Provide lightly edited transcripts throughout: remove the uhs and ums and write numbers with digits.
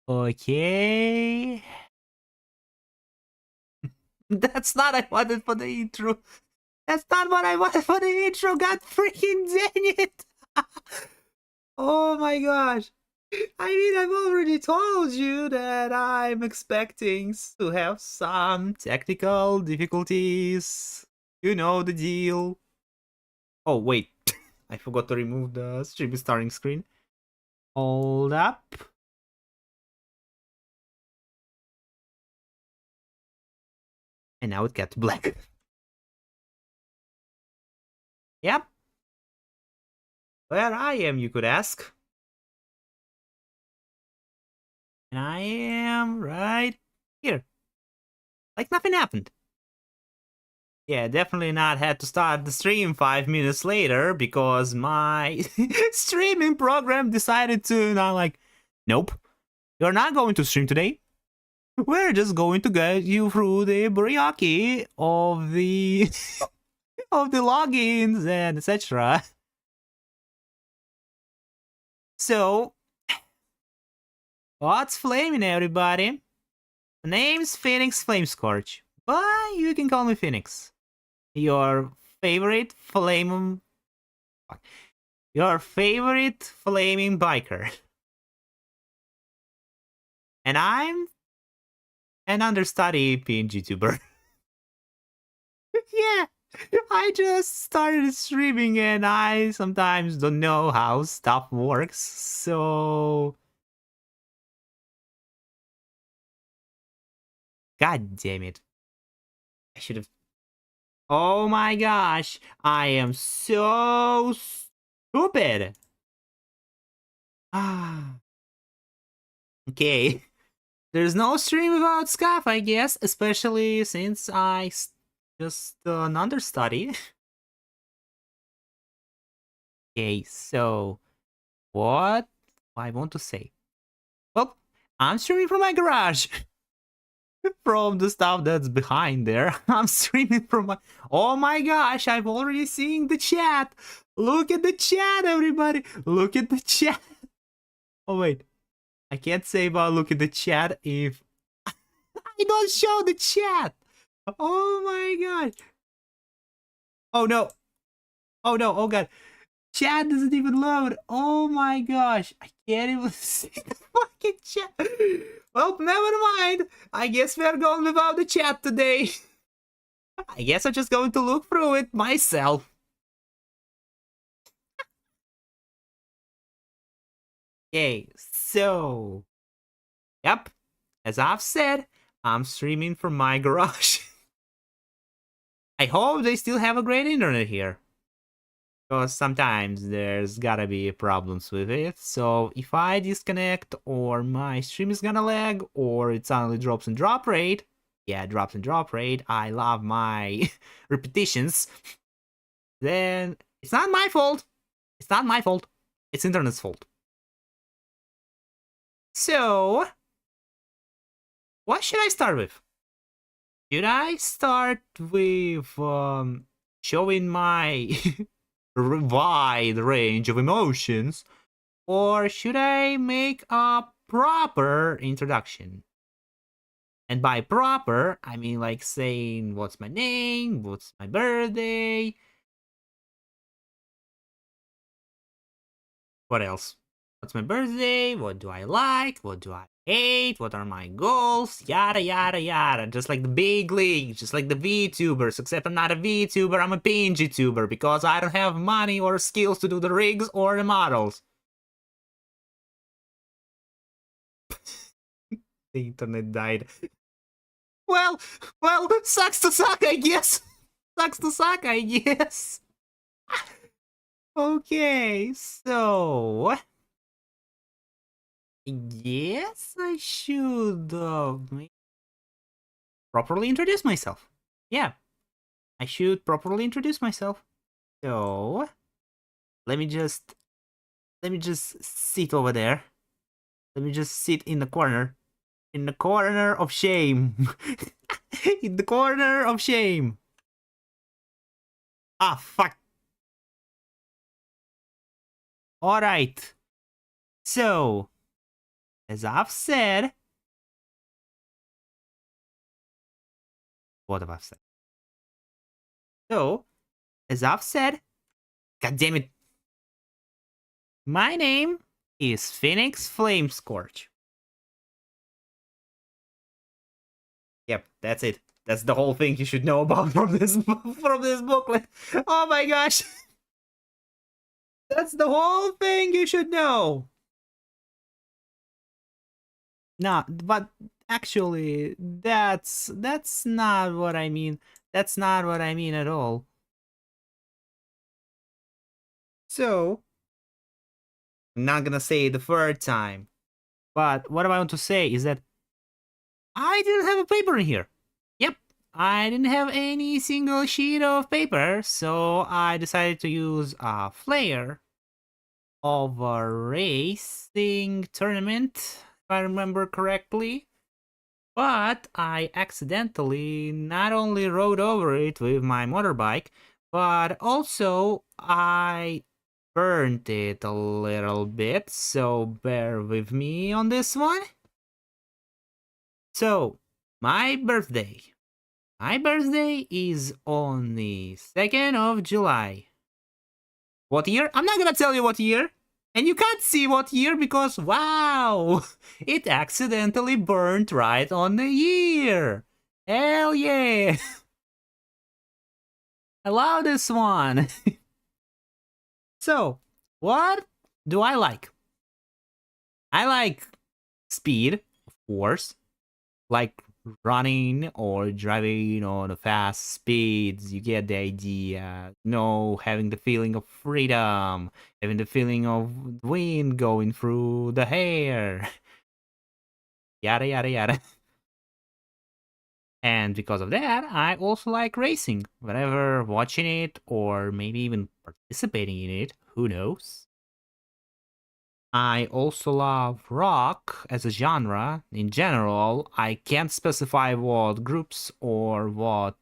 Okay. That's not what I wanted for the intro. That's not what I wanted for the intro. God freaking dang it. Oh my gosh. I mean, I've already told you that I'm expecting to have some technical difficulties. You know the deal. Oh, wait. I forgot to remove the stream starting screen. Hold up. And now it got black. Yep. Where I am, you could ask. And I am right here. Like nothing happened. Yeah, definitely not had to start the stream 5 minutes later because my streaming program decided to not like, nope, you're not going to stream today. We're just going to get you through the bukkake of the of the logins and etc. So, what's flaming, everybody? The name's Pheonix Flamescorch, but you can call me Phoenix. Your favorite flaming biker. And I'm an understudy PNG tuber. Yeah, I just started streaming and I sometimes don't know how stuff works, so... God damn it. I should have... Oh my gosh, I am so stupid. Ah. Okay. There's no stream without scuff, I guess, especially since I just an understudy. Okay, so what I want to say? Well, I'm streaming from my garage. From the stuff that's behind there. I'm streaming from my... Oh my gosh, I've already seen the chat. Look at the chat, everybody. Look at the chat. Oh, wait. I can't say about look at the chat if I don't show the chat. Oh my god. Oh no. Oh no. Oh god. Chat doesn't even load. Oh my gosh. I can't even see the fucking chat. Well, never mind. I guess we're going without the chat today. I guess I'm just going to look through it myself. Okay, so... Yep. As I've said, I'm streaming from my garage. I hope they still have a great internet here. Because sometimes there's gotta be problems with it. So if I disconnect or my stream is gonna lag or it suddenly drops in drop rate. Yeah, drops in drop rate. I love my repetitions. Then it's not my fault. It's not my fault. It's internet's fault. So what should I start with? Should I start with showing my wide range of emotions, or should I make a proper introduction? And by proper, I mean like saying what's my name, what's my birthday, what else? What's my birthday? What do I like? What do I hate? What are my goals? Yada yada yada. Just like the big league, just like the VTubers, except I'm not a VTuber, I'm a PNG tuber because I don't have money or skills to do the rigs or the models. The internet died. Well, sucks to suck, I guess. Sucks to suck, I guess. Okay, so... Yes, I should properly introduce myself. Yeah, I should properly introduce myself. So, let me just sit over there. Let me just sit in the corner. In the corner of shame. In the corner of shame. Ah, fuck. Alright. So, as I've said... What have I said? So, as I've said... God damn it! My name is Pheonix Flamescorch. Yep, that's it. That's the whole thing you should know about from this booklet. Oh my gosh! That's the whole thing you should know. No, but actually, that's not what I mean. That's not what I mean at all. So, I'm not gonna say it the third time. But what I want to say is that I didn't have a paper in here. Yep, I didn't have any single sheet of paper, so I decided to use a flare of a racing tournament, if I remember correctly. But I accidentally not only rode over it with my motorbike, but also I burned it a little bit, so bear with me on this one. So, my birthday. My birthday is on the 2nd of July. What year? I'm not gonna tell you what year. And you can't see what year because, wow, it accidentally burned right on the year. Hell yeah. I love this one. So, what do I like? I like speed, of course. Like running or driving on a fast speeds, you get the idea. Having the feeling of freedom, having the feeling of wind going through the hair, yada yada yada. And because of that, I also like racing, whether watching it or maybe even participating in it, who knows. I also love rock as a genre. In general, I can't specify what groups or what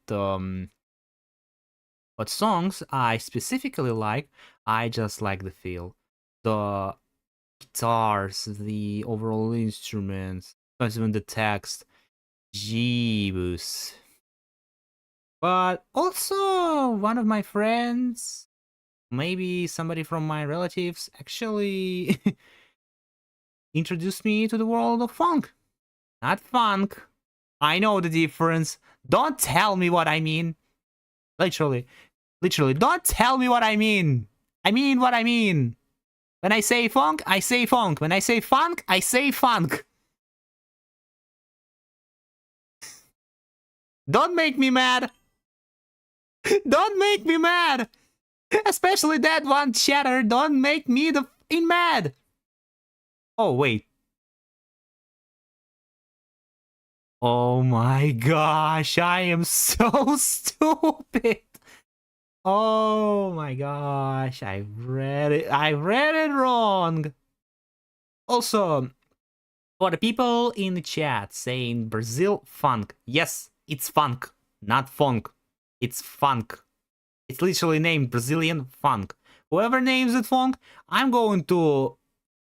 songs I specifically like. I just like the feel. The guitars, the overall instruments, even the text. Jeebus. But also, one of my friends, maybe somebody from my relatives, actually introduced me to the world of funk. Not funk. I know the difference. Don't tell me what I mean. Literally, don't tell me what I mean. I mean what I mean. When I say funk, I say funk. When I say funk, I say funk. Don't make me mad. Don't make me mad. Especially that one chatter. Don't make me mad. Oh, wait. Oh my gosh, I am so stupid. Oh my gosh, I read it wrong. Also, for the people in the chat saying Brazil funk, yes, it's funk, not funk. It's funk. It's literally named Brazilian funk. Whoever names it funk, I'm going to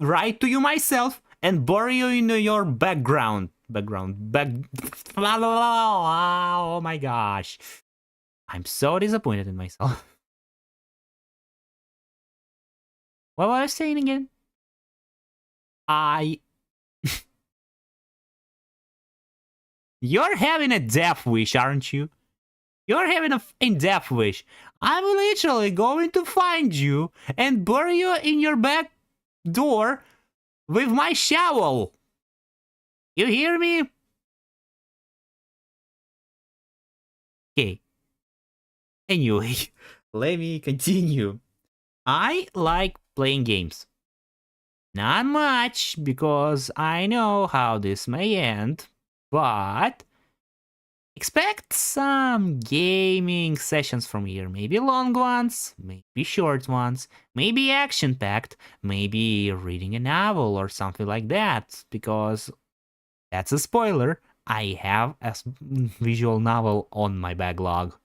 write to you myself and bury you in your background. Oh my gosh. I'm so disappointed in myself. What was I saying again? You're having a death wish, aren't you? You're having a death wish. I'm literally going to find you and bury you in your back door with my shovel. You hear me? Okay. Anyway, let me continue. I like playing games. Not much, because I know how this may end, but expect some gaming sessions from here. Maybe long ones, maybe short ones, maybe action-packed, maybe reading a novel or something like that, because that's a spoiler. I have a visual novel on my backlog.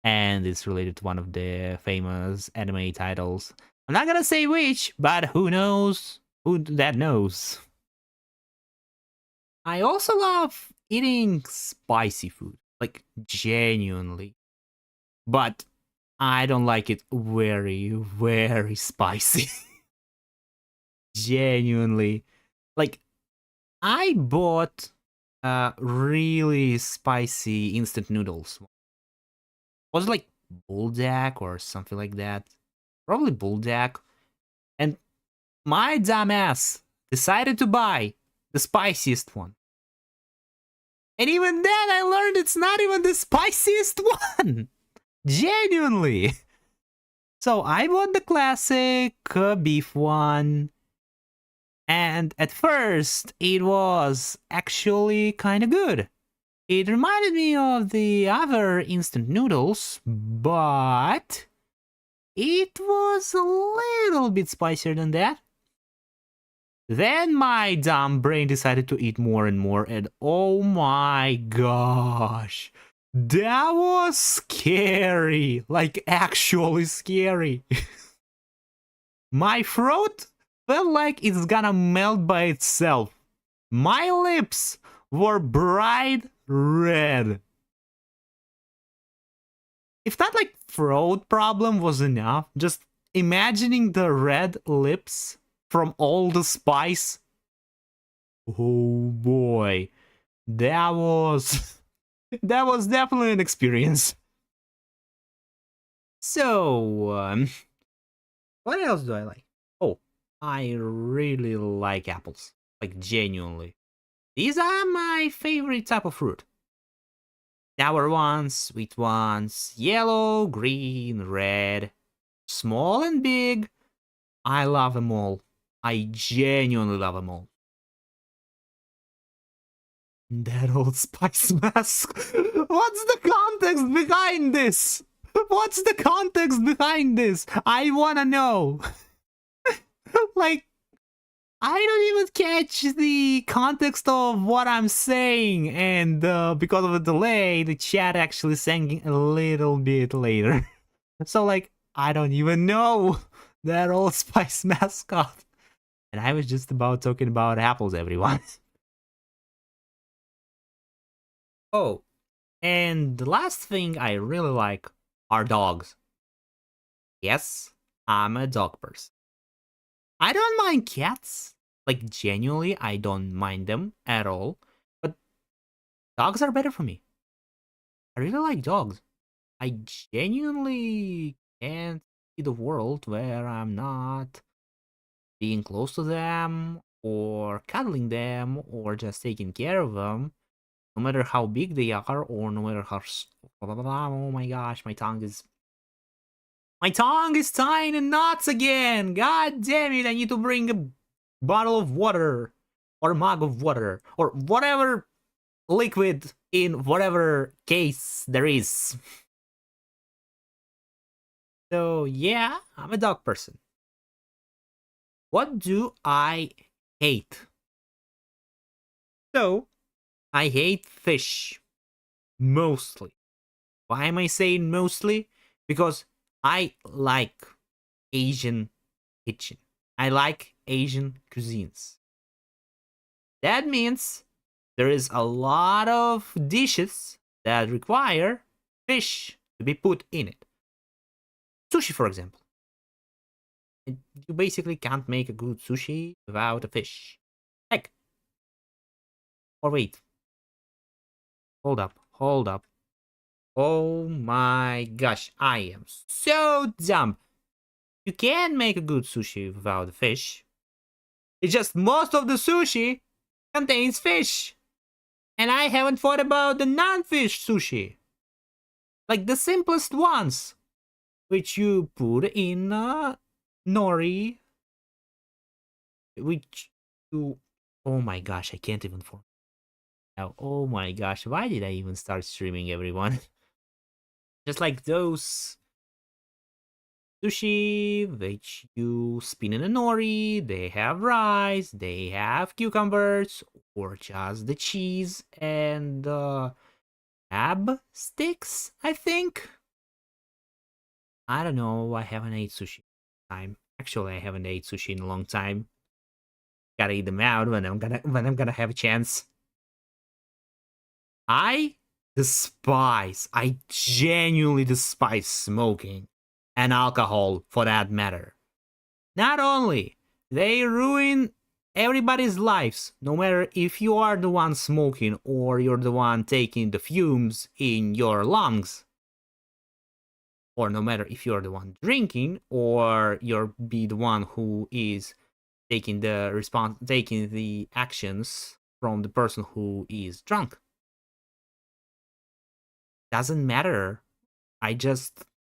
And it's related to one of the famous anime titles. I'm not gonna say which, but who knows? Who that knows? I also love eating spicy food, like genuinely. But I don't like it very, very spicy. Genuinely. Like, I bought really spicy instant noodles. Was it like Bulldog or something like that? Probably Bulldog. And my dumbass decided to buy the spiciest one. And even then, I learned it's not even the spiciest one. Genuinely. So I bought the classic beef one. And at first, it was actually kind of good. It reminded me of the other instant noodles, but it was a little bit spicier than that. Then my dumb brain decided to eat more and more, and oh my gosh, that was scary, like actually scary. My throat felt like it's gonna melt by itself. My lips were bright red. If that like throat problem was enough, just imagining the red lips from all the spice. Oh boy, that was that was definitely an experience. So, what else do I like? Oh, I really like apples, like genuinely. These are my favorite type of fruit. Sour ones, sweet ones, yellow, green, red, small and big. I love them all. I genuinely love them all. That old spice mask. What's the context behind this? What's the context behind this? I wanna know. Like, I don't even catch the context of what I'm saying, and because of the delay, the chat actually sang a little bit later. So, like, I don't even know that old spice mascot. And I was just about talking about apples, everyone. Oh, and the last thing I really like are dogs. Yes, I'm a dog person. I don't mind cats. Like, genuinely, I don't mind them at all. But dogs are better for me. I really like dogs. I genuinely can't see the world where I'm not being close to them, or cuddling them, or just taking care of them. No matter how big they are, or no matter how... Oh my gosh, my tongue is tying in knots again! God damn it, I need to bring a bottle of water, or a mug of water, or whatever liquid in whatever case there is. So yeah, I'm a dog person. What do I hate? So, I hate fish. Mostly. Why am I saying mostly? Because I like Asian kitchen. I like Asian cuisines. That means there is a lot of dishes that require fish to be put in it. Sushi, for example. You basically can't make a good sushi without a fish. Heck. Or wait. Hold up. Oh my gosh, I am so dumb. You can make a good sushi without the fish. It's just most of the sushi contains fish. And I haven't thought about the non-fish sushi. Like the simplest ones. Which you put in nori. Which you... Oh my gosh, I can't even form. Now, oh my gosh, why did I even start streaming, everyone? Just like those sushi, which you spin in a nori, they have rice, they have cucumbers, or just the cheese and crab sticks, I think. I don't know, I haven't ate sushi in a long time. Actually, I haven't ate sushi in a long time. Gotta eat them out when I'm gonna have a chance. I I genuinely despise smoking and alcohol for that matter. Not only they ruin everybody's lives, no matter if you are the one smoking or you're the one taking the fumes in your lungs, or no matter if you're the one drinking or you're be the one who is taking the actions from the person who is drunk. Doesn't matter. I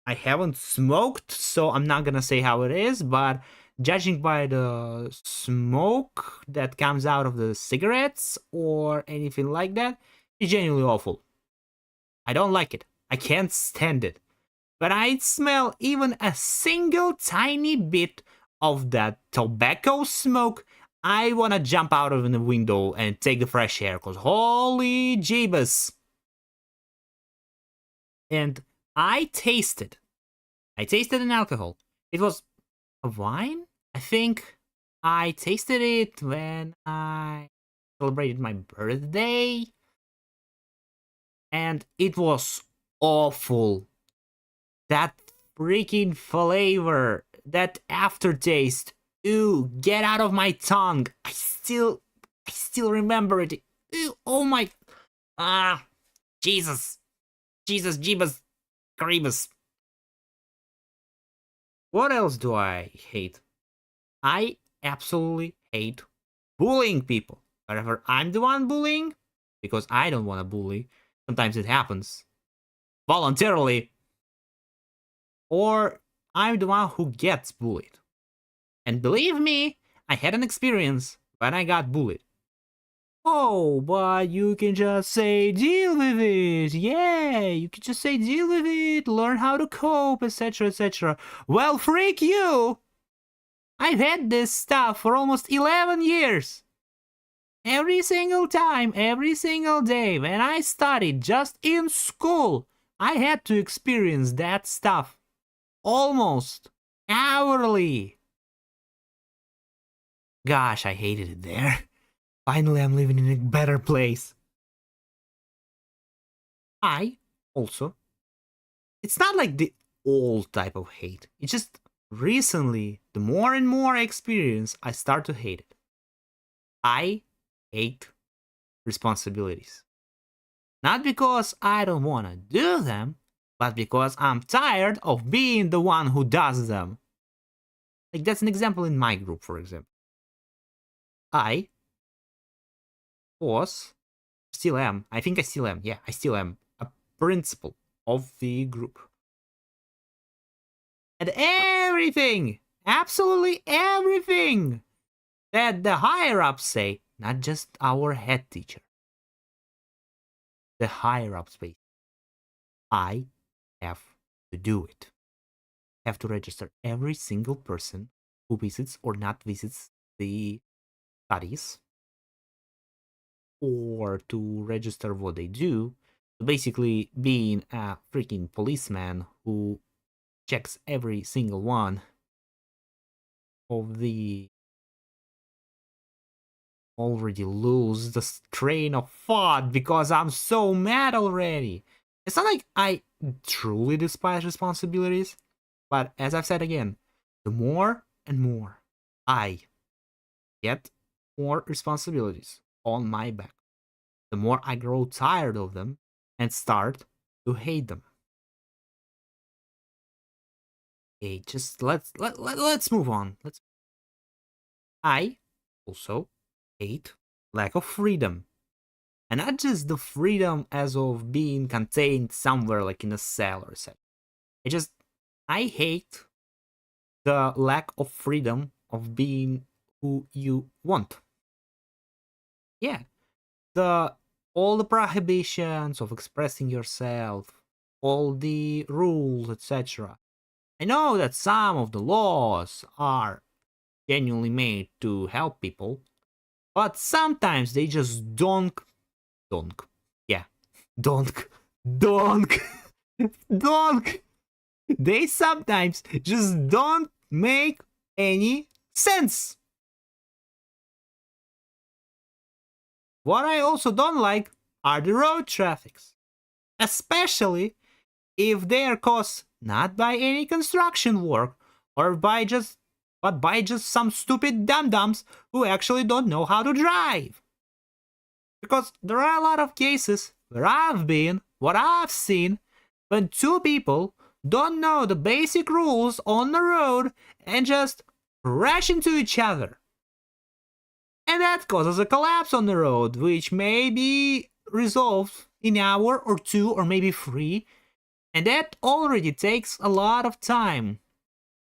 haven't smoked, so I'm not gonna say how it is, but judging by the smoke that comes out of the cigarettes or anything like that, it's genuinely awful. I don't like it. I can't stand it. But I smell even a single tiny bit of that tobacco smoke, I wanna jump out of the window and take the fresh air, cause holy jeebus. And I tasted an alcohol. It was a wine? I think I tasted it when I celebrated my birthday. And it was awful. That freaking flavor, that aftertaste, ew, get out of my tongue. I still remember it. Ew, oh my, Jesus, Jeebus, Creebus. What else do I hate? I absolutely hate bullying people. Whenever I'm the one bullying, because I don't want to bully, sometimes it happens voluntarily, or I'm the one who gets bullied. And believe me, I had an experience when I got bullied. Oh, but you can just say deal with it. Yeah, you can just say deal with it, learn how to cope, etc, etc. Well, freak you! I've had this stuff for almost 11 years. Every single time, every single day, when I studied just in school, I had to experience that stuff. Almost hourly. Gosh, I hated it there. Finally, I'm living in a better place. I also, it's not like the old type of hate. It's just recently, the more and more I experience, I start to hate it. I hate responsibilities. Not because I don't want to do them, but because I'm tired of being the one who does them. Like, that's an example in my group, for example. I still am, I think I still am, yeah, I still am a principal of the group. And everything, absolutely everything that the higher-ups say, not just our head teacher, the higher-ups say, I have to do it. I have to register every single person who visits or not visits the studies, or to register what they do. Basically being a freaking policeman who checks every single one of the already lose the train of thought because I'm so mad already. It's not like I truly despise responsibilities, but as I've said again, the more and more I get more responsibilities on my back, the more I grow tired of them and start to hate them. Okay, just let's move on. I also hate lack of freedom. And not just the freedom as of being contained somewhere like in a cell or something. I hate the lack of freedom of being who you want. Yeah, all the prohibitions of expressing yourself, all the rules, etc. I know that some of the laws are genuinely made to help people, but sometimes they just donk. Yeah, donk. They sometimes just don't make any sense. What I also don't like are the road traffics, especially if they are caused not by any construction work or by just some stupid dum-dums who actually don't know how to drive. Because there are a lot of cases where I've been, what I've seen, when two people don't know the basic rules on the road and just crash into each other. And that causes a collapse on the road, which may be resolved in an hour or 2 or maybe 3. And that already takes a lot of time.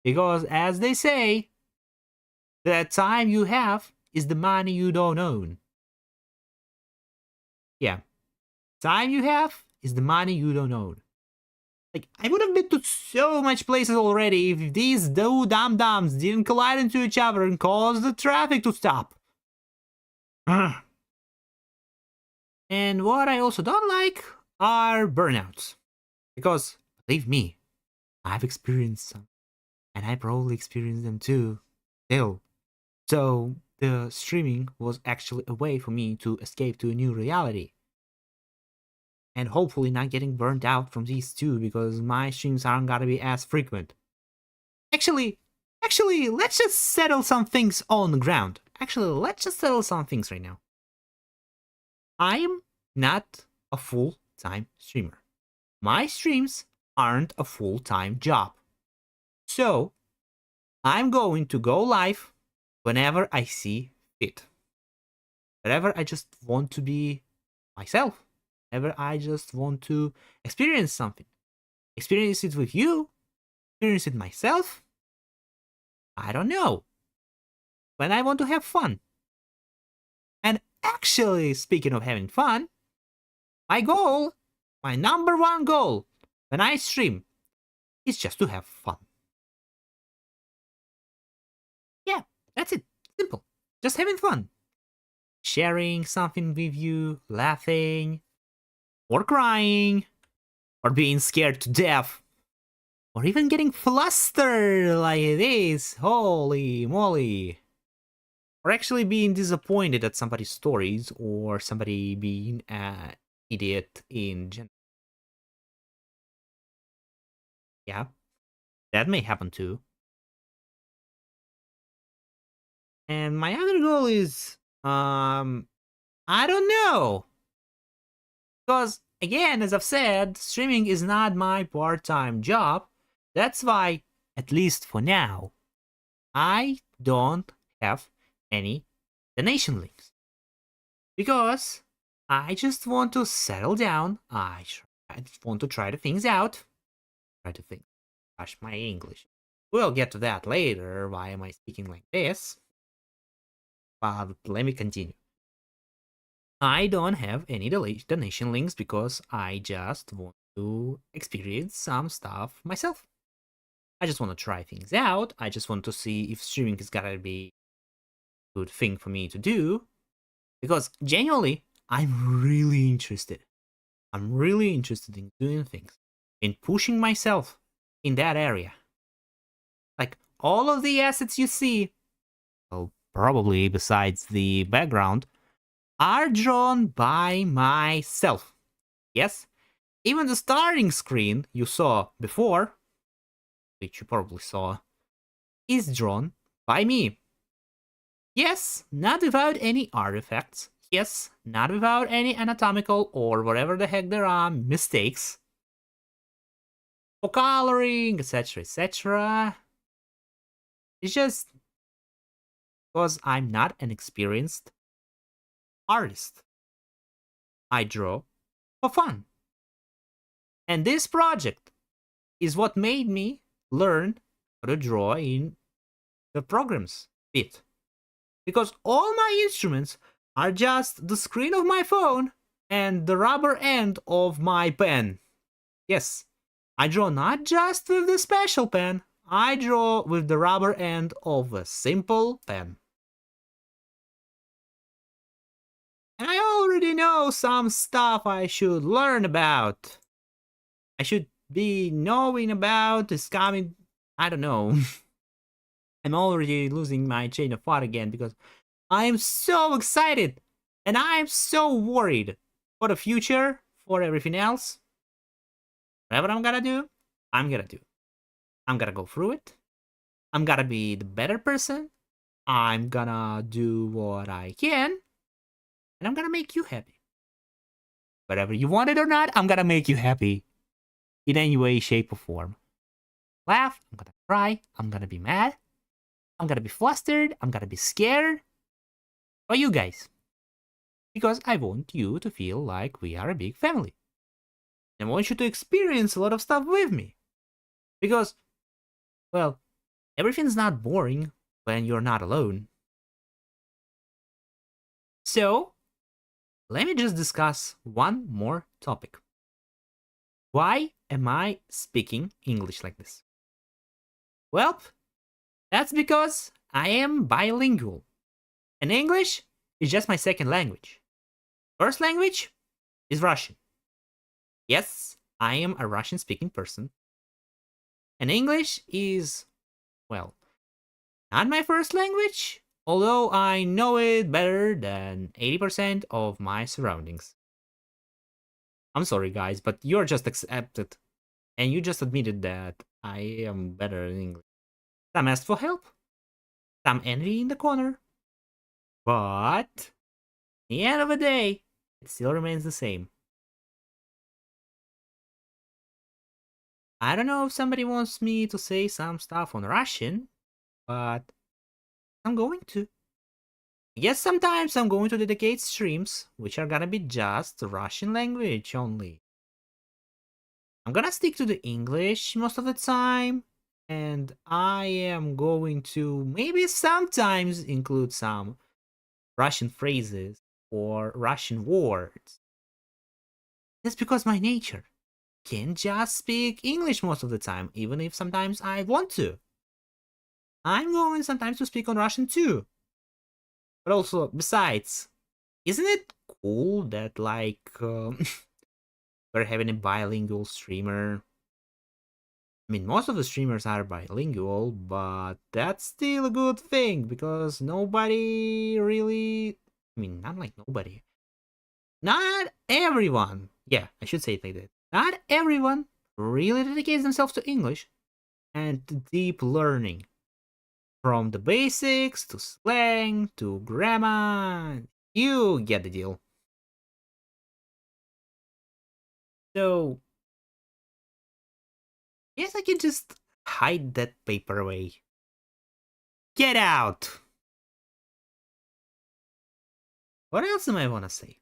Because as they say, the time you have is the money you don't own. Yeah. Time you have is the money you don't own. Like, I would have been to so much places already if these two dum-dums didn't collide into each other and cause the traffic to stop. And what I also don't like are burnouts. Because, believe me, I've experienced some. And I probably experienced them too. Still. So, the streaming was actually a way for me to escape to a new reality. And hopefully not getting burnt out from these two, because my streams aren't gonna be as frequent. Actually, let's just settle some things on the ground. Let's just settle some things right now. I'm not a full-time streamer. My streams aren't a full-time job. So, I'm going to go live whenever I see fit. Whenever I just want to be myself. Whenever I just want to experience something. Experience it with you. Experience it myself. I don't know. When I want to have fun. And actually, speaking of having fun, my goal, my number one goal when I stream is just to have fun. Yeah, that's it. Simple. Just having fun. Sharing something with you, laughing, or crying, or being scared to death, or even getting flustered like this. Holy moly. Or actually being disappointed at somebody's stories, or somebody being an idiot in general. Yeah, that may happen too. And my other goal is, I don't know. Because, again, as I've said, streaming is not my part-time job. That's why, at least for now, I don't have any donation links. Because I just want to settle down. I just want to try the things out. Gosh, my English. We'll get to that later. Why am I speaking like this? But let me continue. I don't have any donation links because I just want to experience some stuff myself. I just want to try things out. I just want to see if streaming is gonna be a good thing for me to do. Because genuinely, I'm really interested. I'm really interested in doing things. In pushing myself in that area. Like, all of the assets you see, well, probably besides the background, are drawn by myself. Yes, even the starting screen you saw before, which you probably saw, is drawn by me. Yes, not without any artifacts. Yes, not without any anatomical or whatever the heck there are mistakes. For coloring, etc, etc. It's just because I'm not an experienced artist. I draw for fun. And this project is what made me learn how to draw in the programs bit. Because all my instruments are just the screen of my phone and the rubber end of my pen. Yes, I draw not just with the special pen, I draw with the rubber end of a simple pen. And I already know some stuff I should learn about. I should be knowing about is coming. I don't know. I'm already losing my chain of thought again because I am so excited and I am so worried for the future, for everything else, whatever I'm gonna do, I'm gonna do. I'm gonna go through it. I'm gonna be the better person. I'm gonna do what I can. And I'm gonna make you happy. Whether you want it or not, I'm gonna make you happy. In any way, shape, or form. Laugh, I'm gonna cry, I'm gonna be mad. I'm gonna be flustered, I'm gonna be scared. For you guys. Because I want you to feel like we are a big family. I want you to experience a lot of stuff with me. Because, well, everything's not boring when you're not alone. So, let me just discuss one more topic. Why am I speaking English like this? Well, that's because I am bilingual. And English is just my second language. First language is Russian. Yes, I am a Russian-speaking person. And English is, well, not my first language, although I know it better than 80% of my surroundings. I'm sorry, guys, but you're just accepted. And you just admitted that I am better in English. Some asked for help. Some envy in the corner. But, at the end of the day, it still remains the same. I don't know if somebody wants me to say some stuff on Russian, but I'm going to. Yes, sometimes I'm going to dedicate streams, which are gonna be just Russian language only. I'm gonna stick to the English most of the time, and I am going to maybe sometimes include some Russian phrases or Russian words. That's because my nature can't just speak English most of the time, even if sometimes I want to. I'm going sometimes to speak on Russian too. But also, besides, isn't it cool that, like, we're having a bilingual streamer? I mean, most of the streamers are bilingual, but that's still a good thing, because nobody really... I mean, not like nobody. Not everyone. Yeah, I should say it like that. Not everyone really dedicates themselves to English and to deep learning. From the basics, to slang, to grammar. You get the deal. So, yes, I can just hide that paper away. Get out! What else am I wanna say?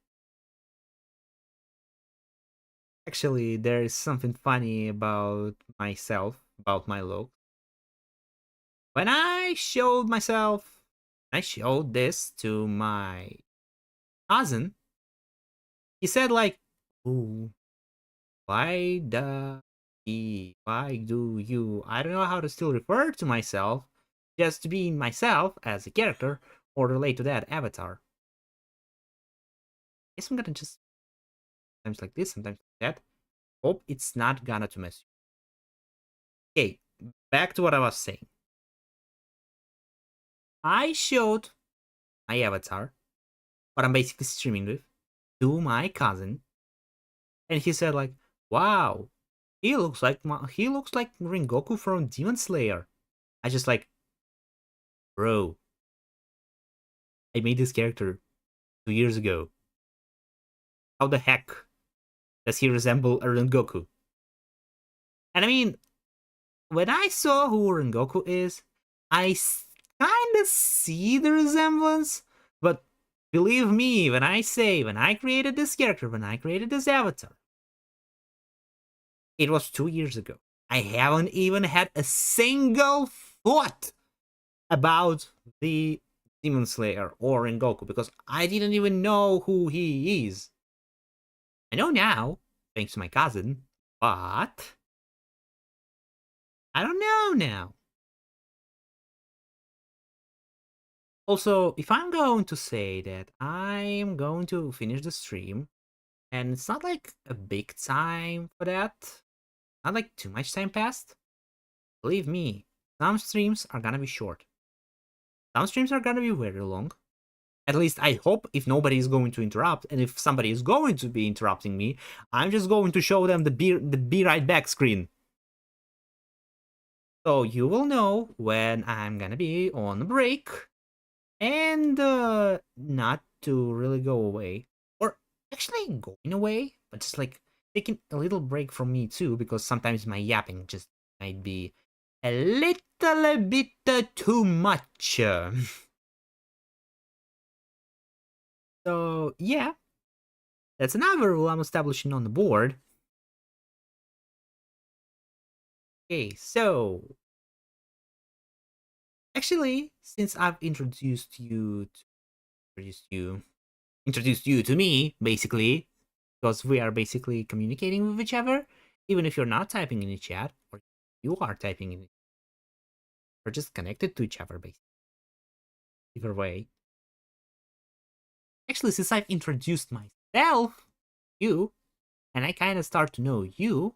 Actually, there is something funny about myself, about my look. When I showed this to my cousin, he said like, "Ooh, why do you?" I don't know how to still refer to myself, just being myself as a character, or relate to that avatar. I guess I'm gonna just sometimes like this, sometimes like that. Hope it's not gonna to mess you. Okay, back to what I was saying. I showed my avatar, what I'm basically streaming with, to my cousin, and he said like, "Wow, he looks like Rengoku from Demon Slayer." I just like, bro, I made this character 2 years ago. How the heck does he resemble a Rengoku? And I mean, when I saw who Rengoku is, I kind of see the resemblance, but believe me, when I created this character, when I created this avatar, it was 2 years ago. I haven't even had a single thought about the Demon Slayer or Rengoku because I didn't even know who he is. I know now, thanks to my cousin, but I don't know now. Also, if I'm going to say that I'm going to finish the stream, and it's not like a big time for that, not like too much time passed, believe me, some streams are gonna be short. Some streams are gonna be very long. At least I hope, if nobody is going to interrupt, and if somebody is going to be interrupting me, I'm just going to show them the be right back screen. So you will know when I'm gonna be on a break, and not to really go away, or actually going away, but just like taking a little break from me too, because sometimes my yapping just might be a little bit too much. So yeah, that's another rule I'm establishing on the board. Okay, so actually, since I've introduced you to me, basically, because we are basically communicating with each other, even if you're not typing in the chat, or you are typing in, we're just connected to each other, basically. Either way. Actually, since I've introduced myself, you, and I kind of start to know you,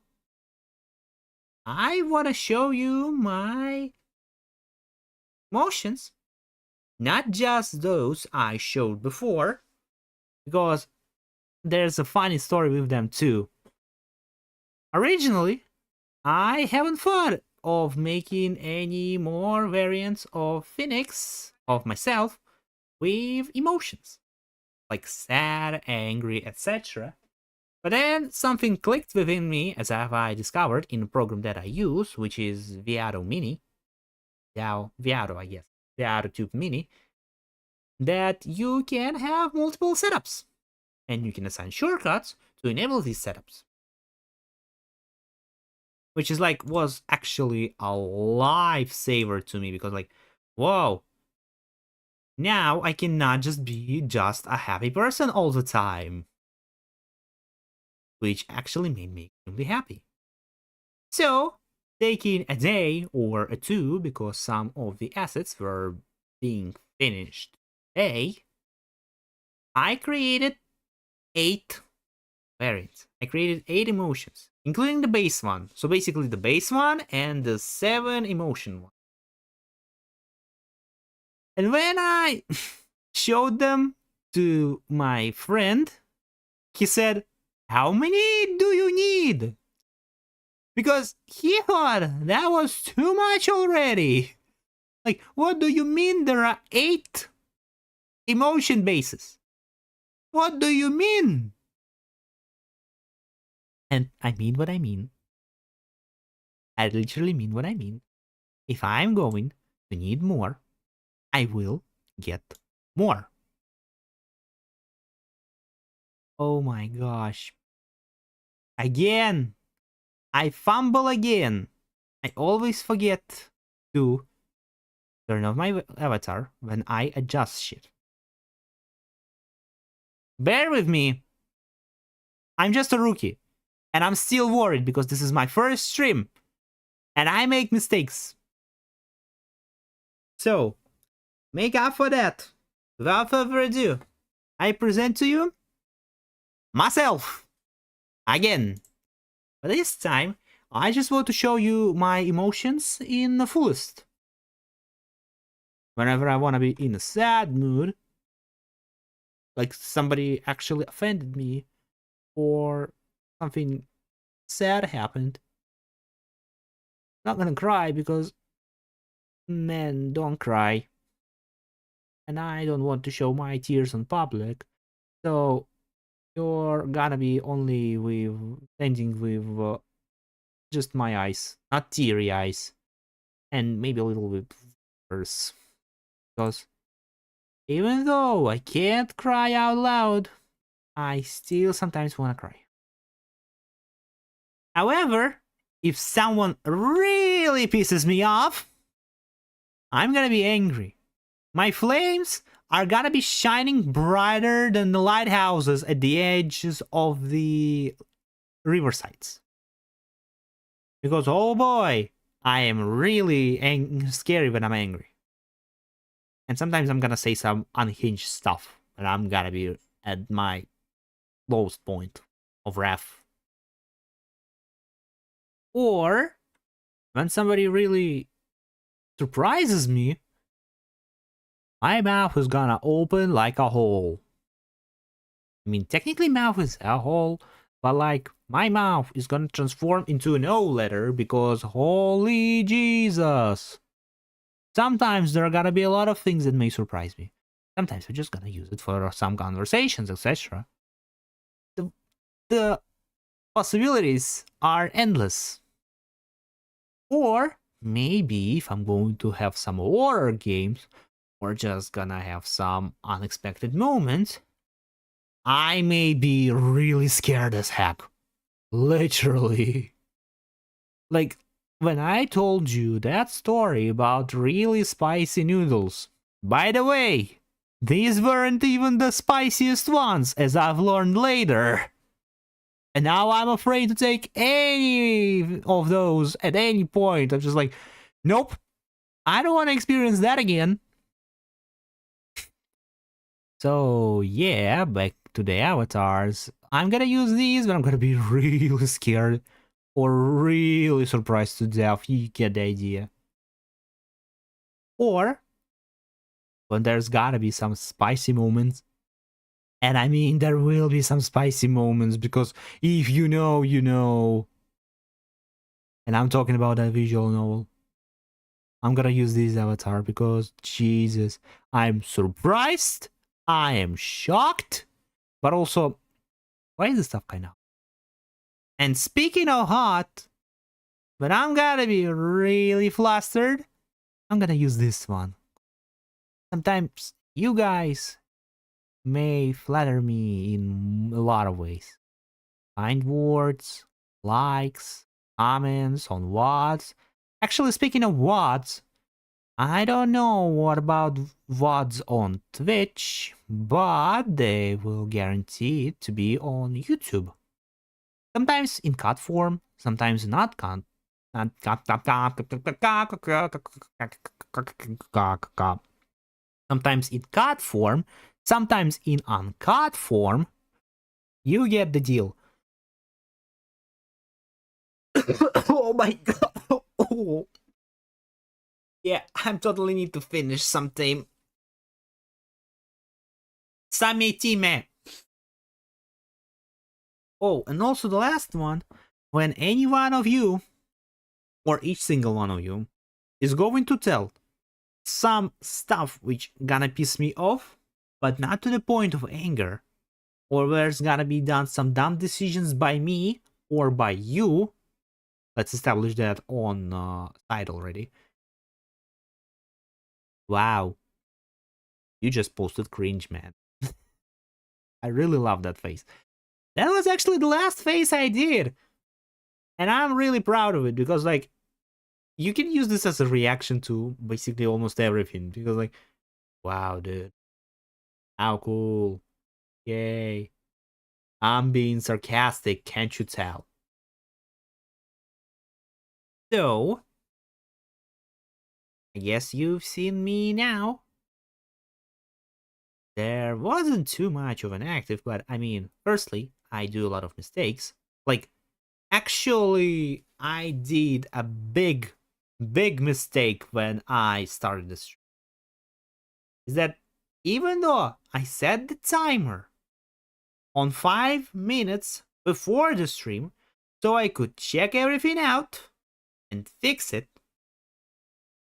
I want to show you my emotions. Not just those I showed before, because there's a funny story with them too. Originally, I haven't thought of making any more variants of Phoenix, of myself, with emotions, like sad, angry, etc. But then something clicked within me, as I discovered in a program that I use, which is VROOM Mini. VROOM, I guess. VROTube Mini. That you can have multiple setups. And you can assign shortcuts to enable these setups. Which is like, was actually a lifesaver to me, because like, whoa. Now I cannot just be just a happy person all the time. Which actually made me extremely happy. So, taking a day or a two, because some of the assets were being finished today, I created 8 variants. I created 8 emotions, including the base one. So basically the base one and the 7 emotion one. And when I showed them to my friend, he said, "How many do you need?" Because he thought that was too much already. Like, what do you mean there are 8 emotion bases? What do you mean? And I mean what I mean. I literally mean what I mean. If I'm going to need more, I will get more. Oh my gosh. Again, I fumble again. I always forget to turn off my avatar when I adjust shit. Bear with me. I'm just a rookie. And I'm still worried because this is my first stream. And I make mistakes. So, make up for that. Without further ado, I present to you myself. Again. But this time, I just want to show you my emotions in the fullest. Whenever I want to be in a sad mood, like somebody actually offended me, or something sad happened, not gonna cry because men don't cry. And I don't want to show my tears in public. So you're gonna be only with ending with just my eyes, not teary eyes, and maybe a little bit worse. Because even though I can't cry out loud, I still sometimes wanna cry. However, if someone really pisses me off, I'm gonna be angry. My flames are gonna be shining brighter than the lighthouses at the edges of the riversides. Because, oh boy, I am really scary when I'm angry. And sometimes I'm gonna say some unhinged stuff, and I'm gonna be at my lowest point of wrath. Or, when somebody really surprises me, my mouth is gonna open like a hole. I mean, technically mouth is a hole, but like my mouth is gonna transform into an O letter because holy Jesus. Sometimes there are gonna be a lot of things that may surprise me. Sometimes we're just gonna use it for some conversations, etc. The possibilities are endless. Or maybe if I'm going to have some horror games, or just gonna have some unexpected moments, I may be really scared as heck. Literally. Like, when I told you that story about really spicy noodles, by the way, these weren't even the spiciest ones, as I've learned later. And now I'm afraid to take any of those at any point. I'm just like, nope, I don't want to experience that again. So yeah, back to the avatars. I'm gonna use these, but I'm gonna be really scared or really surprised to death. You get the idea. Or when there's gotta be some spicy moments. And I mean, there will be some spicy moments because if you know, you know. And I'm talking about that visual novel. I'm gonna use this avatar because, Jesus, I'm surprised, I am shocked, but also, why is this stuff kind of? And speaking of hot, but I'm gonna be really flustered, I'm gonna use this one. Sometimes you guys may flatter me in a lot of ways. Kind words, likes, comments on VODs. Actually, speaking of VODs, I don't know what about VODs on Twitch, but they will guarantee it to be on YouTube. Sometimes in cut form, sometimes not cut. Sometimes in cut form, sometimes in uncut form. You get the deal. Oh my god. Oh. Yeah, I totally need to finish something. Sametime. Oh, and also the last one. When any one of you, or each single one of you, is going to tell some stuff which gonna piss me off, but not to the point of anger, or where's gonna be done some dumb decisions by me or by you. Let's establish that on site already. Wow. You just posted cringe, man. I really love that face. That was actually the last face I did. And I'm really proud of it because, like, you can use this as a reaction to basically almost everything. Because, like, wow, dude. How cool. Yay. I'm being sarcastic, can't you tell? So, I guess you've seen me now. There wasn't too much of an active, but I mean, firstly, I do a lot of mistakes. Like, actually, I did a big mistake when I started this stream. Is that even though I set the timer on 5 minutes before the stream, so I could check everything out and fix it,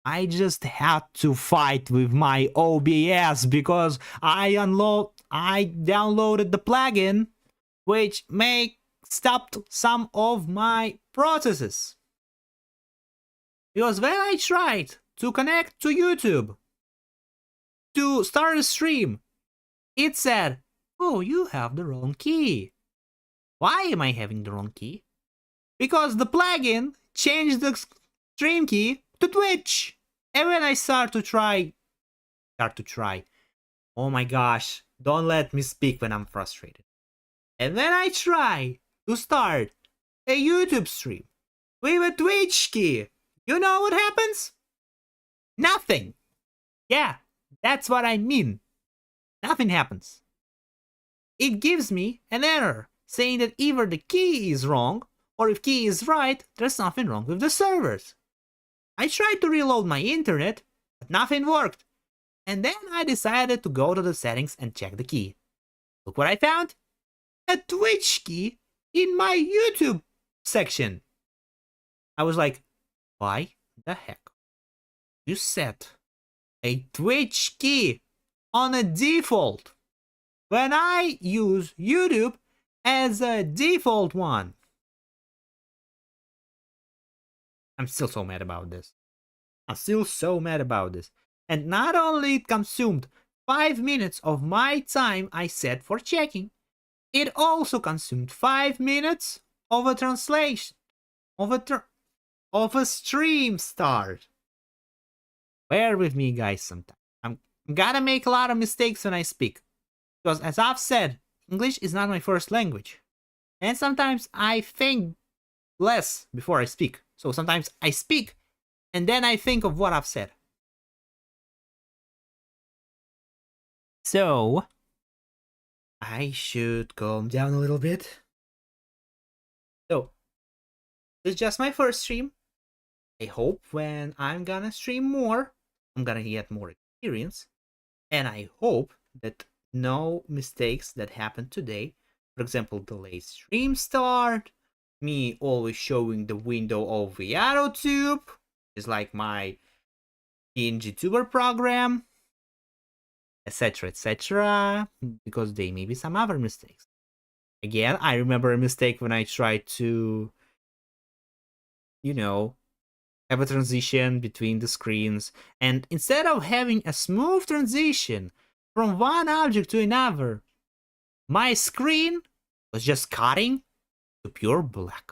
I just had to fight with my OBS because I downloaded the plugin which may stopped some of my processes. Because when I tried to connect to YouTube to start a stream, it said, "Oh, you have the wrong key." Why am I having the wrong key? Because the plugin changed the stream key to Twitch. And when I start to try, oh my gosh, don't let me speak when I'm frustrated. And when I try to start a YouTube stream with a Twitch key, you know what happens? Nothing. Yeah, that's what I mean. Nothing happens. It gives me an error saying that either the key is wrong or if key is right, there's something wrong with the servers. I tried to reload my internet, but nothing worked. And then I decided to go to the settings and check the key. Look what I found. A Twitch key in my YouTube section. I was like, why the heck you set a Twitch key on a default when I use YouTube as a default one? I'm still so mad about this. And not only it consumed 5 minutes of my time I set for checking, it also consumed 5 minutes of a translation, of a stream start. Bear with me, guys, sometimes. I'm gonna make a lot of mistakes when I speak. Because as I've said, English is not my first language. And sometimes I think less before I speak. So sometimes I speak and then I think of what I've said. So I should calm down a little bit. So this is just my first stream. I hope when I'm gonna stream more, I'm gonna get more experience. And I hope that no mistakes that happened today, for example, delayed stream start, me always showing the window of VROOM, is like my PNG tuber program, etc, because there may be some other mistakes. Again, I remember a mistake when I tried to, have a transition between the screens, and instead of having a smooth transition from one object to another, my screen was just cutting to pure black.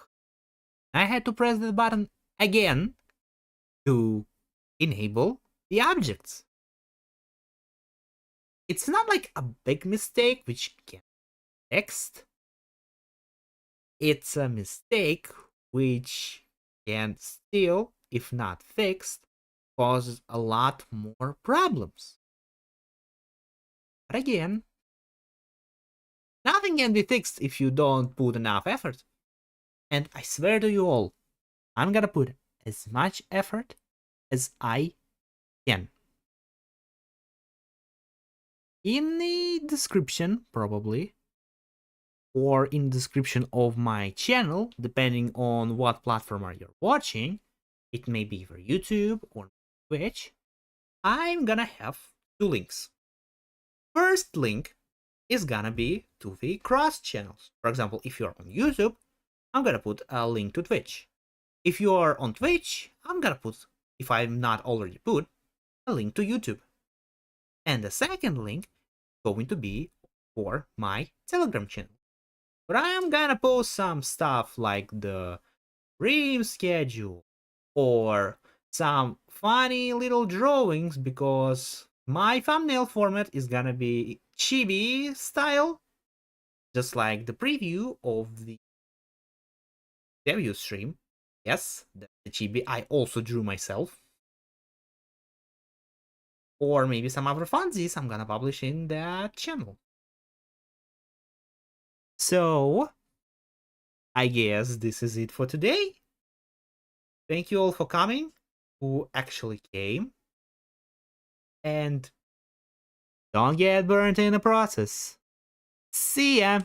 I had to press the button again to enable the objects. It's not like a big mistake which can be fixed. It's a mistake which can still, if not fixed, causes a lot more problems. But again, nothing can be fixed if you don't put enough effort. And I swear to you all, I'm gonna put as much effort as I can. In the description, probably, or in the description of my channel, depending on what platform are you watching, it may be either YouTube or Twitch, I'm gonna have 2 links. First link is gonna be to the cross channels. For example, if you're on YouTube, I'm gonna put a link to Twitch. If you are on Twitch, I'm gonna put, if I'm not already put, a link to YouTube. And the second link is going to be for my Telegram channel, where I am gonna post some stuff like the stream schedule or some funny little drawings, because my thumbnail format is gonna be chibi style, just like the preview of the debut stream. Yes, the chibi I also drew myself. Or maybe some other funsies I'm gonna publish in that channel. So, I guess this is it for today. Thank you all for coming, who actually came. And don't get burnt in the process. See ya!